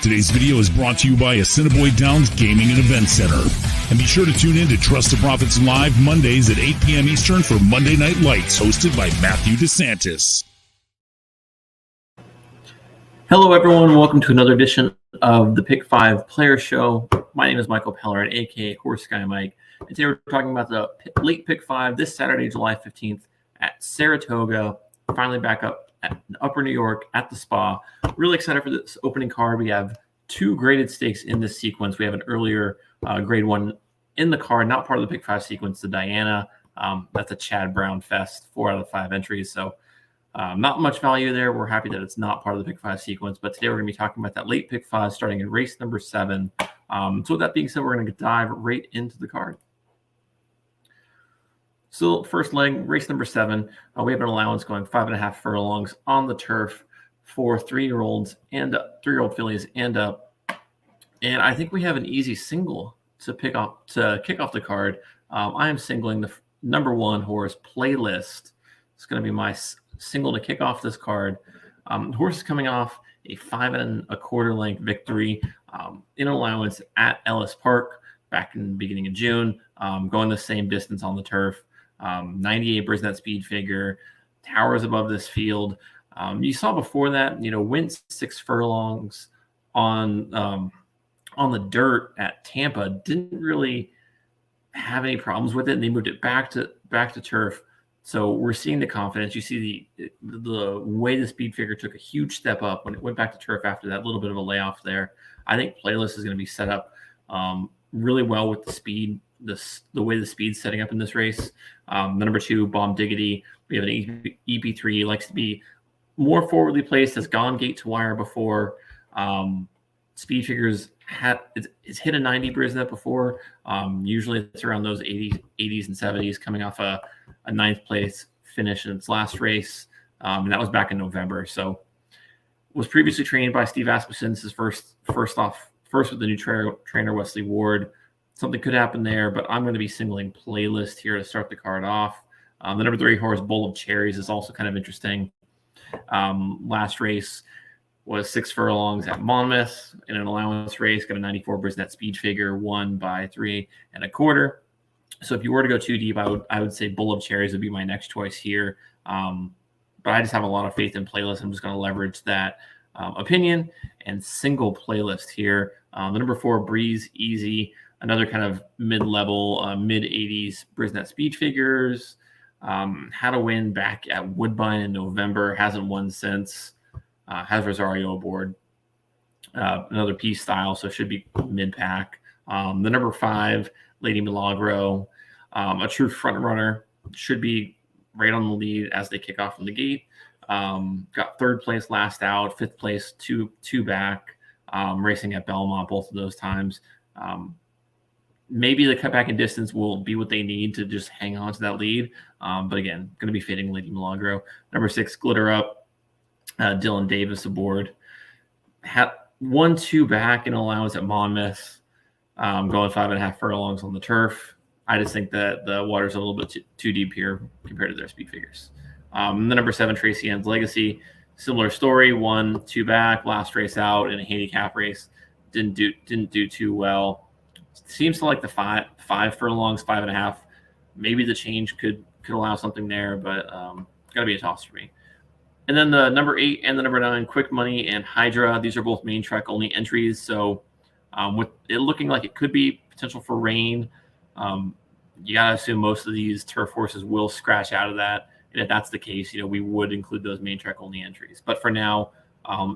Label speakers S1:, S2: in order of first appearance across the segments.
S1: Today's video is brought to you by Assiniboia Downs Gaming and Event Center. And be sure to tune in to Trust the Profits Live Mondays at 8 p.m. Eastern for Monday Night Lights, hosted by Matthew DeSantis.
S2: Hello, everyone. Welcome to another edition of the Pick 5 Player Show. My name is Michael Pellerin, a.k.a. Horse Guy Mike. And today we're talking about the late Pick 5 this Saturday, July 15th at Saratoga. Finally back up at Upper New York at the Spa. Really excited for this opening card. We have two graded stakes in this sequence. We have an earlier grade 1 in the card, not part of the Pick 5 sequence, the Diana. That's a Chad Brown Fest, 4 out of 5 entries. So not much value there. We're happy that it's not part of the Pick 5 sequence. But today we're going to be talking about that late Pick 5 starting in race number 7. So with that being said, we're going to dive right into the card. So first leg, race number 7, we have an allowance going 5.5 furlongs on the turf for 3-year-olds and 3-year-old fillies and up. And I think we have an easy single to kick off the card. I am singling the number 1 horse, Playlist. It's going to be my single to kick off this card. The horse is coming off a 5 1/4 length victory in allowance at Ellis Park back in the beginning of June, going the same distance on the turf. 98 Brisnet speed figure, towers above this field. You saw before that, went 6 furlongs on the dirt at Tampa. Didn't really have any problems with it, and they moved it back to turf. So we're seeing the confidence. You see the way the speed figure took a huge step up when it went back to turf after that little bit of a layoff there. I think Playlist is going to be set up really well with the speed. The way the speed's setting up in this race. The number 2, Bomb Diggity. We have an Ep3. Likes to be more forwardly placed. Has gone gate to wire before. Speed figures it's hit a 90 Brisnet before. Usually it's around those 80s and 70s, coming off a 9th place finish in its last race. And that was back in November. So was previously trained by Steve Asmussen. This is first with the new trainer Wesley Ward. Something could happen there, but I'm going to be singling Playlist here to start the card off. The number 3 horse, Bowl of Cherries, is also kind of interesting. Last race was 6 furlongs at Monmouth in an allowance race. Got a 94 Brisnet speed figure, won by 3 1/4. So if you were to go too deep, I would say Bowl of Cherries would be my next choice here. But I just have a lot of faith in Playlist. I'm just going to leverage that opinion and single Playlist here. The number 4, Breeze Easy. Another kind of mid-level, mid-80s Brisnet speed figures. Had a win back at Woodbine in November. Hasn't won since. Has Rosario aboard. Another P style, so should be mid-pack. The number 5, Lady Milagro. A true front runner. Should be right on the lead as they kick off from the gate. Got 3rd place last out. 5th place, two back. Racing at Belmont both of those times. Maybe the cutback in distance will be what they need to just hang on to that lead. But again, going to be fading Lady Milagro. Number 6, Glitter Up. Dylan Davis aboard. Had 1-2 back in allowance at Monmouth. Going 5.5 furlongs on the turf. I just think that the water's a little bit too deep here compared to their speed figures. The number 7, Tracy Ann's Legacy. Similar story. 1-2 back. Last race out in a handicap race. Didn't do too well. Seems to like the five furlongs, 5.5. Maybe the change could allow something there, but got to be a toss for me. And then the number 8 and the number 9, Quick Money and Hydra. These are both main track only entries. So with it looking like it could be potential for rain, you got to assume most of these turf horses will scratch out of that. And if that's the case, we would include those main track only entries. But for now,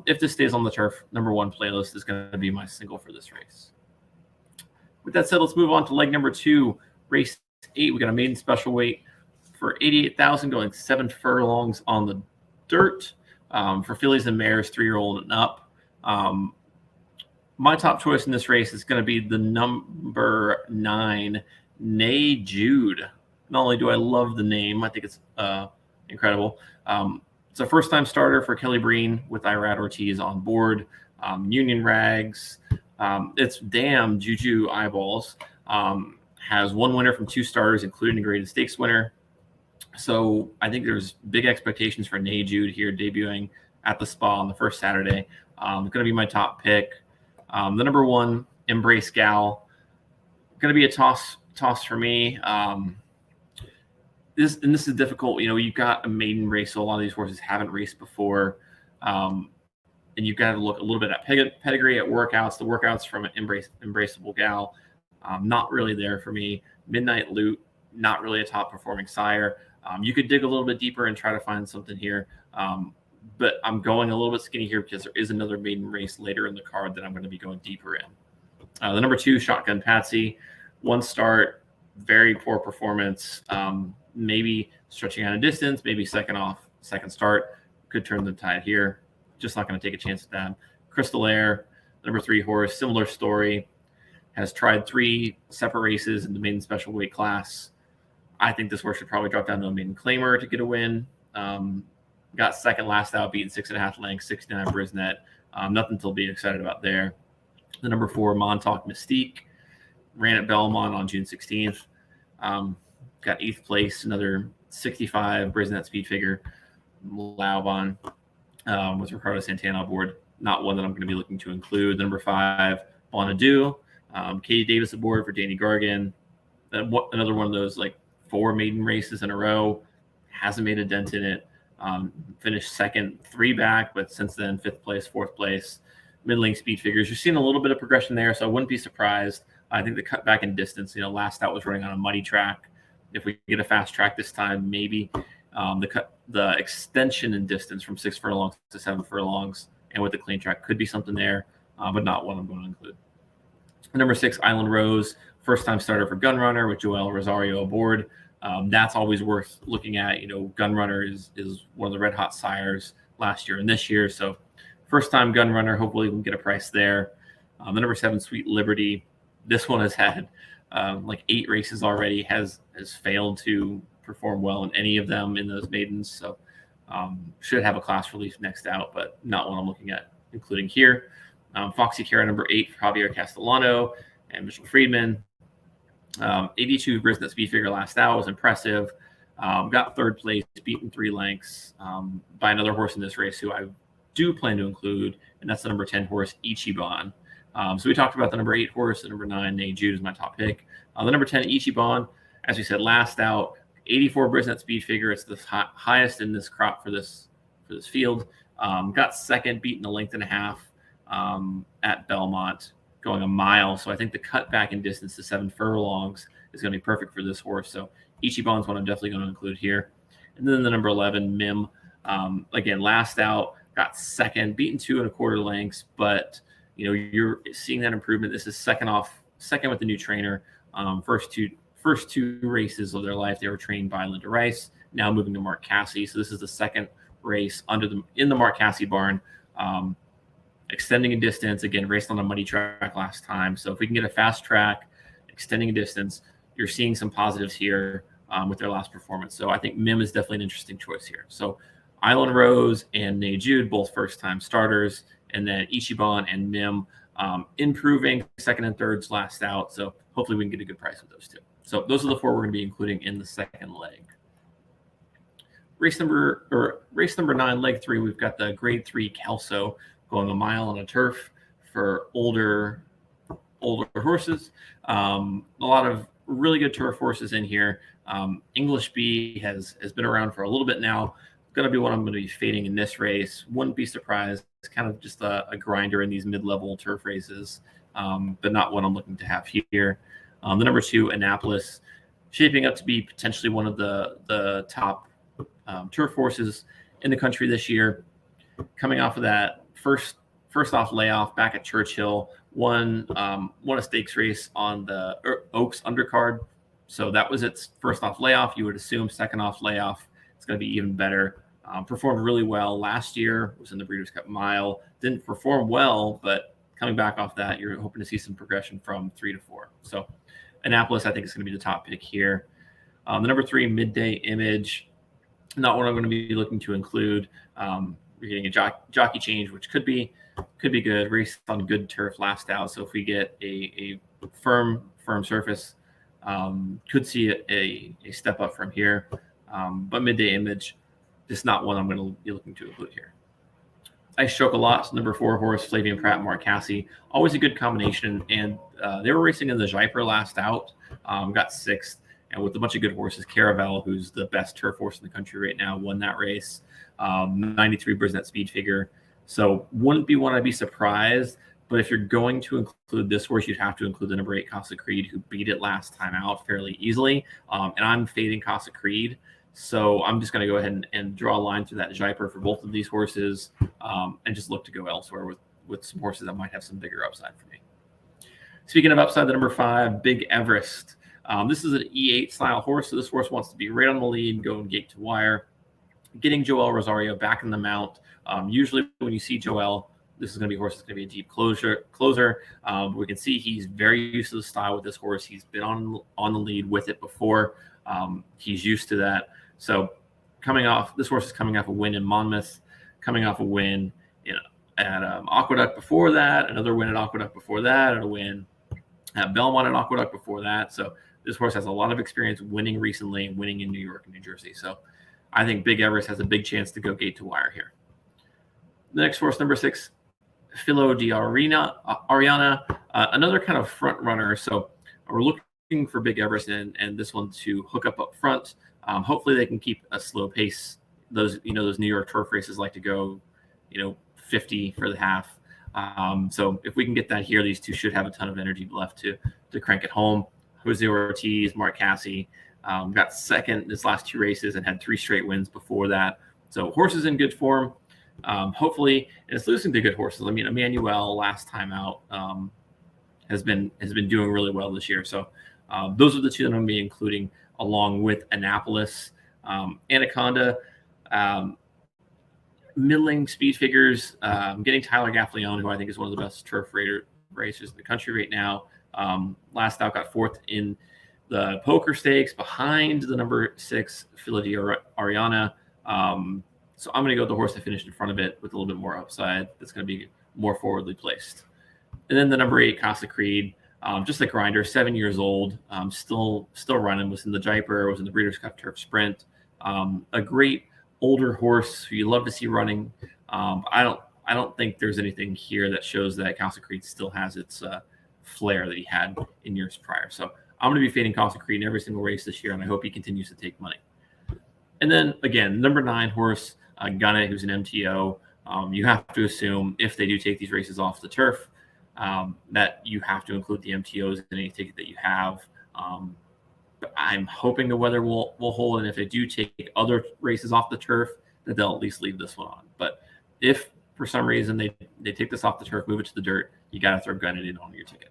S2: if this stays on the turf, number 1 Playlist is going to be my single for this race. With that said, let's move on to leg number 2, race 8. We got a maiden special weight for 88,000, going 7 furlongs on the dirt for fillies and mares, 3-year-old and up. My top choice in this race is going to be the number 9, Nay Jude. Not only do I love the name, I think it's incredible. It's a first-time starter for Kelly Breen with Irad Ortiz on board. Union Rags. It's Damn Juju Eyeballs. Has 1 winner from 2 starters, including a graded stakes winner. So I think there's big expectations for Nay Jude here, debuting at the Spa on the first Saturday. Going to be my top pick. The number 1, Embrace Gal, going to be a toss for me. This is difficult. You've got a maiden race, so a lot of these horses haven't raced before, and you've got to look a little bit at pedigree, at workouts. The workouts from Embraceable Gal, not really there for me. Midnight Loot, not really a top performing sire. You could dig a little bit deeper and try to find something here, but I'm going a little bit skinny here because there is another maiden race later in the card that I'm going to be going deeper in. The number 2, Shotgun Patsy, 1 start, very poor performance. Maybe stretching out a distance, maybe second start, could turn the tide here. Just not going to take a chance at that. Crystal Air, number 3 horse, similar story, has tried 3 separate races in the maiden special weight class. I think this horse should probably drop down to a maiden claimer to get a win. Got second last out, beaten 6.5 lengths, 69 Brisnet. Nothing to be excited about there. The number 4, Montauk Mystique, ran at Belmont on June 16th. Got 8th place, another 65 Brisnet speed figure. Laubon with Ricardo Santana aboard. Not one that I'm going to be looking to include. The number 5, Bonadou. Katie Davis aboard for Danny Gargan. Another one of those 4 maiden races in a row. Hasn't made a dent in it. Finished second, 3 back, but since then 5th place, 4th place. Middling speed figures. You're seeing a little bit of progression there, so I wouldn't be surprised. I think the cut back in distance, last out was running on a muddy track. If we get a fast track this time, maybe. The extension in distance from 6 furlongs to 7 furlongs and with the clean track could be something there, but not one I'm going to include. Number 6, Island Rose, first-time starter for Gunrunner with Joel Rosario aboard. That's always worth looking at. Gunrunner is one of the red-hot sires last year and this year, so first-time Gunrunner, hopefully we can get a price there. The number 7, Sweet Liberty, this one has had 8 races already, has failed to perform well in any of them in those maidens, so should have a class release next out, but not one I'm looking at including here. Foxy Cara, number 8, for Javier Castellano and Mitchell Friedman. 82 Brisnet speed figure last out was impressive. Got 3rd place, beaten 3 lengths by another horse in this race who I do plan to include, and that's the number 10 horse, Ichiban. So we talked about the number 8 horse, the number 9, Nay Jude, is my top pick. The number 10, Ichiban, as we said, last out, 84 Brisnet speed figure. It's the highest in this crop for this field. Got 2nd, beaten a length and a half at Belmont, going a mile. So I think the cut back in distance to 7 furlongs is going to be perfect for this horse. So Ichiban's one I'm definitely going to include here. And then the number 11, Mim, again, last out, got 2nd, beaten 2 1/4 lengths, but you're seeing that improvement. This is second with the new trainer. First two races of their life, they were trained by Linda Rice, now moving to Mark Casse. So this is the 2nd race in the Mark Casse barn, extending a distance, again, raced on a muddy track last time. So if we can get a fast track, extending a distance, you're seeing some positives here with their last performance. So I think Mim is definitely an interesting choice here. So Island Rose and Nay Jude, both first-time starters, and then Ichiban and Mim improving 2nd and 3rds last out. So hopefully we can get a good price with those 2. So those are the 4 we're going to be including in the 2nd leg. Race number 9, leg 3, we've got the grade 3 Kelso going a mile on a turf for older horses. A lot of really good turf horses in here. English Bee has been around for a little bit now. Going to be one I'm going to be fading in this race. Wouldn't be surprised. It's kind of just a grinder in these mid-level turf races, but not one I'm looking to have here. The number 2, Annapolis, shaping up to be potentially one of the top turf horses in the country this year. Coming off of that first off layoff back at Churchill, won a stakes race on the Oaks undercard. So that was its first off layoff. You would assume second off layoff, it's going to be even better. Performed really well last year. Was in the Breeders' Cup Mile. Didn't perform well, but coming back off that, you're hoping to see some progression from 3 to 4. So Annapolis, I think, is going to be the top pick here. The number 3, Midday Image, not one I'm going to be looking to include. You're getting a jockey change, which could be good. Raced on good turf last out, so if we get a firm surface, could see a step up from here. But Midday Image, just not one I'm going to be looking to include here. I Stroke a lot. So number 4 horse, Flavian Pratt, Mark Cassie, always a good combination. And they were racing in the Jaipur last out, got 6th, and with a bunch of good horses. Caravel, who's the best turf horse in the country right now, won that race. 93 Brisnet speed figure. So wouldn't be one I'd be surprised. But if you're going to include this horse, you'd have to include the number 8 Casa Creed, who beat it last time out fairly easily. And I'm fading Casa Creed. So I'm just going to go ahead and draw a line through that Jaipur for both of these horses, and just look to go elsewhere with some horses that might have some bigger upside for me. Speaking of upside, the number 5, Big Everest. This is an E8 style horse, so this horse wants to be right on the lead, going gate to wire. Getting Joel Rosario back in the mount. Usually when you see Joel, this is going to be a horse that's going to be a deep closer. We can see he's very used to the style with this horse. He's been on the lead with it before. He's used to that. So this horse is coming off a win in Monmouth, coming off a win at Aqueduct before that, another win at Aqueduct before that, and a win at Belmont and Aqueduct before that. So this horse has a lot of experience winning recently, winning in New York and New Jersey. So I think Big Everest has a big chance to go gate to wire here. The next horse, number 6, Filo di Ariana, another kind of front runner. So we're looking for Big Everest and this one to hook up front. Hopefully they can keep a slow pace. Those New York turf races like to go, 50 for the half. So if we can get that here, these two should have a ton of energy left to crank it home. Jose Ortiz, Mark Cassie, got second this last 2 races and had 3 straight wins before that. So horses in good form. Hopefully, and it's losing to good horses. I mean, Emmanuel last time out has been doing really well this year. So those are the 2 that I'm going to be including, along with Annapolis, Anaconda, middling speed figures. Getting Tyler Gaffleone, who I think is one of the best turf racers in the country right now. Last out got 4th in the Poker Stakes behind the number 6 Filo di Ariana. So I'm going to go with the horse that finished in front of it with a little bit more upside. That's going to be more forwardly placed. And then the number 8 Casa Creed, just a grinder, 7 years old, still running. Was in the Jaipur, was in the Breeders' Cup Turf Sprint. A great older horse who you love to see running. I don't think there's anything here that shows that Casa Creed still has its flair that he had in years prior. So I'm going to be fading Casa Creed in every single race this year, and I hope he continues to take money. And then again, number 9 horse, Gunnet, who's an MTO. You have to assume if they do take these races off the turf, that you have to include the MTOs in any ticket that you have. But I'm hoping the weather will hold, and if they do take other races off the turf, that they'll at least leave this one on. But if for some reason they take this off the turf, move it to the dirt, you got to throw Gunnet in on your ticket.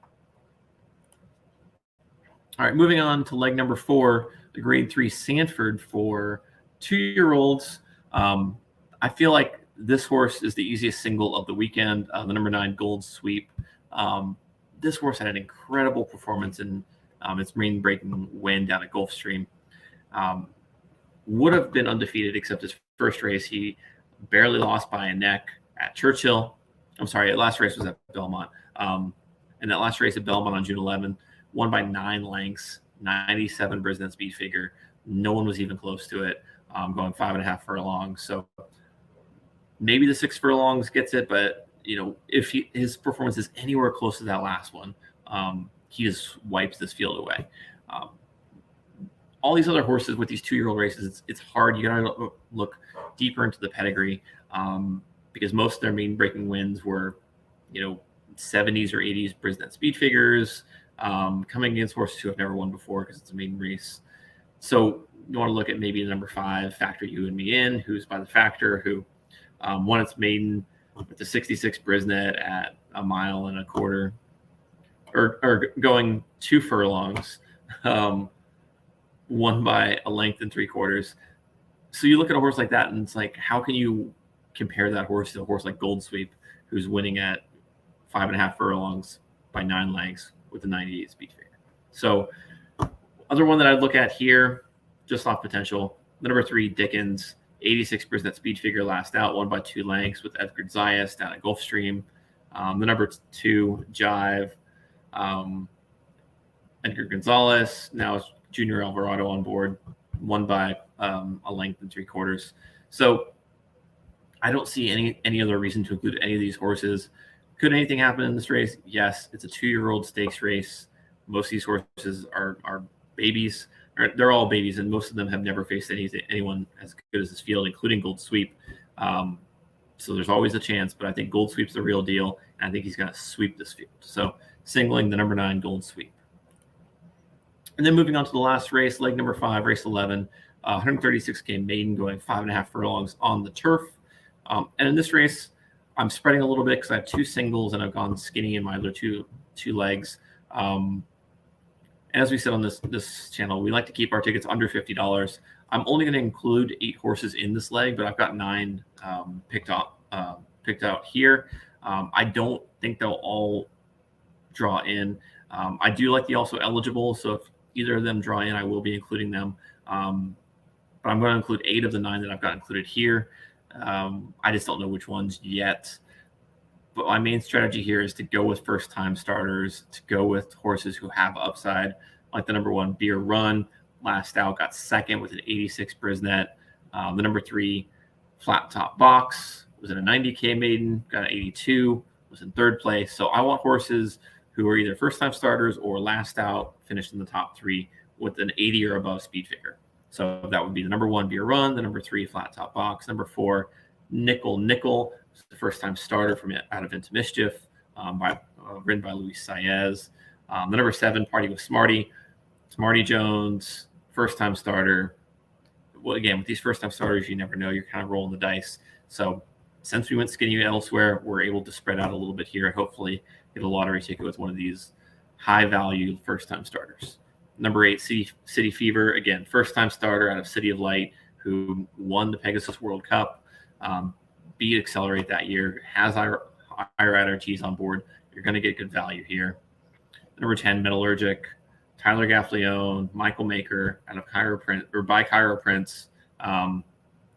S2: All right, moving on to leg number 4, the Grade 3 Sanford for 2-year-olds. I feel like this horse is the easiest single of the weekend. The number 9 Gold Sweep. This horse had an incredible performance in its main-breaking win down at Gulfstream. Would have been undefeated except his first race. He barely lost by a neck at Churchill. I'm sorry, last race was at Belmont. And that last race at Belmont on June 11, won by 9 lengths, 97 Brisnet speed figure. No one was even close to it, going 5.5 furlongs. So maybe the 6 furlongs gets it, but if his performance is anywhere close to that last one, he just wipes this field away. All these other horses with these 2-year-old races, it's hard. You got to look deeper into the pedigree, because most of their main breaking wins were, 70s or 80s Brisnet speed figures, coming against horses who have never won before because it's a maiden race. So you want to look at maybe the number 5 Factor You and Me In, who's by the Factor, who won its maiden with the 66 Brisnet at 1.25 miles, or going 2 furlongs, won by 1 3/4 lengths. So you look at a horse like that, and it's like, how can you compare that horse to a horse like Gold Sweep, who's winning at 5.5 furlongs by 9 lengths with a 98 speed figure? So other one that I'd look at here, just off potential, the number 3 Dickens, 86 Brisnet speed figure last out, won by 2 lengths with Edgar Zayas down at Gulfstream. The number 2 Jive, Edgar Gonzalez, now it's Junior Alvarado on board, won by 1 3/4 lengths. So I don't see any other reason to include any of these horses. Could anything happen in this race? Yes, it's a 2-year-old stakes race. Most of these horses are babies. They're all babies, and most of them have never faced anyone as good as this field, including Gold Sweep. So there's always a chance, but I think Gold Sweep's the real deal, and I think he's going to sweep this field. So singling the number 9 Gold Sweep. And then moving on to the last race, leg number 5, race 11, 136K maiden going 5.5 furlongs on the turf. And in this race, I'm spreading a little bit because I have 2 singles and I've gone skinny in my other two legs. And as we said on this channel, we like to keep our tickets under $50. I'm only going to include 8 horses in this leg, but I've got 9 picked out here. I don't think they'll all draw in. I do like the also eligible, so if either of them draw in, I will be including them. But I'm going to include 8 of the 9 that I've got included here. I just don't know which ones yet. But my main strategy here is to go with first-time starters, to go with horses who have upside, like the number 1 Beer Run. Last out, got second with an 86 Brisnet. The number 3 Flat Top Box was in a 90K maiden, got an 82, was in 3rd place. So I want horses who are either first-time starters or last out, finished in the top 3 with an 80 or above speed figure. So that would be the number 1 Beer Run, the number 3 Flat Top Box, number 4 Nickel, the first-time starter from out of Into Mischief, ridden by Luis Saez. The number 7 Party with Smarty Jones, first-time starter. Well, again, with these first-time starters, you never know. You're kind of rolling the dice. So since we went skinny elsewhere, we're able to spread out a little bit here and hopefully get a lottery ticket with one of these high-value first-time starters. Number 8, City Fever, again, first-time starter out of City of Light, who won the Pegasus World Cup, beat Accelerate that year, has higher IRTs on board. You're going to get good value here. Number 10, Metallurgic, Tyler Gaffleone, Michael Maker out of by Cairo Prince.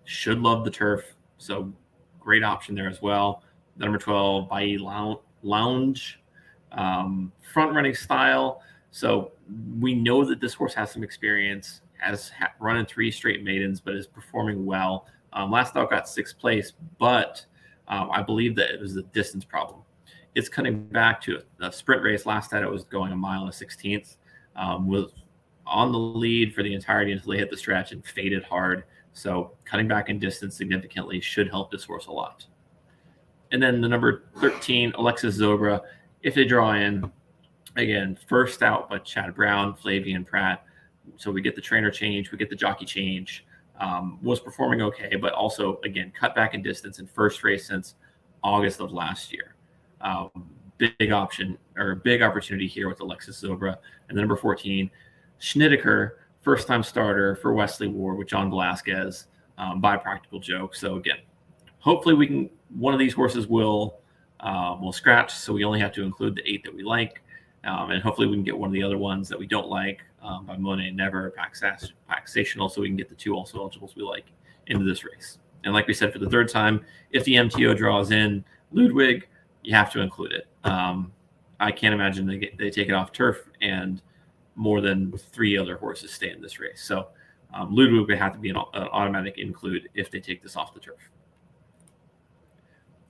S2: Should love the turf, so great option there as well. Number 12, Bailly Lounge, front-running style. So we know that this horse has some experience, has run in 3 straight maidens, but is performing well. Last out got 6th place, but I believe that it was a distance problem. It's cutting back to a sprint race. Last out it was going a mile and a 16th. Was on the lead for the entirety until they hit the stretch and faded hard. So cutting back in distance significantly should help this horse a lot. And then the number 13, Alexis Zobra, if they draw in, again, first out by Chad Brown, Flavian Pratt. So we get the trainer change, we get the jockey change. Was performing okay, but also, again, cut back in distance in first race since August of last year. Big opportunity here with Alexis Zobra. And then number 14, Schnittiker, first-time starter for Wesley Ward with John Velasquez by Practical Joke. So again, hopefully one of these horses will scratch, so we only have to include the 8 that we like. And hopefully we can get one of the other ones that we don't like by Monet Never, Paxational, so we can get the 2 also eligibles we like into this race. And like we said for the 3rd time, if the MTO draws in Ludwig, you have to include it. I can't imagine they take it off turf and more than 3 other horses stay in this race. So Ludwig would have to be an automatic include if they take this off the turf.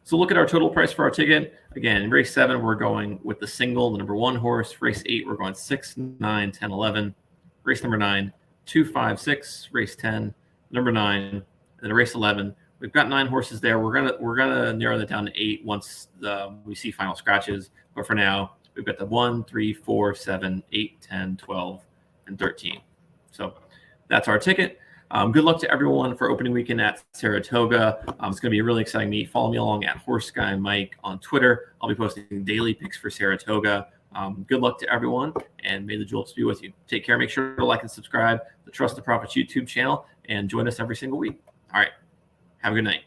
S2: So look at our total price for our ticket. Again, in race 7, we're going with the single, the number 1 horse. Race 8, we're going 6, 9, 10, 11. Race number 9, 2, 5, 6. Race 10, number 9. And then race 11, we've got 9 horses there. We're gonna narrow that down to 8 once we see final scratches. But for now, we've got the 1, 3, 4, 7, 8, 10, 12, and 13. So that's our ticket. Good luck to everyone for opening weekend at Saratoga. It's going to be a really exciting meet. Follow me along at Horse Guy Mike on Twitter. I'll be posting daily picks for Saratoga. Good luck to everyone, and may the jewels be with you. Take care. Make sure to like and subscribe to the Trust the Profits YouTube channel, and join us every single week. All right. Have a good night.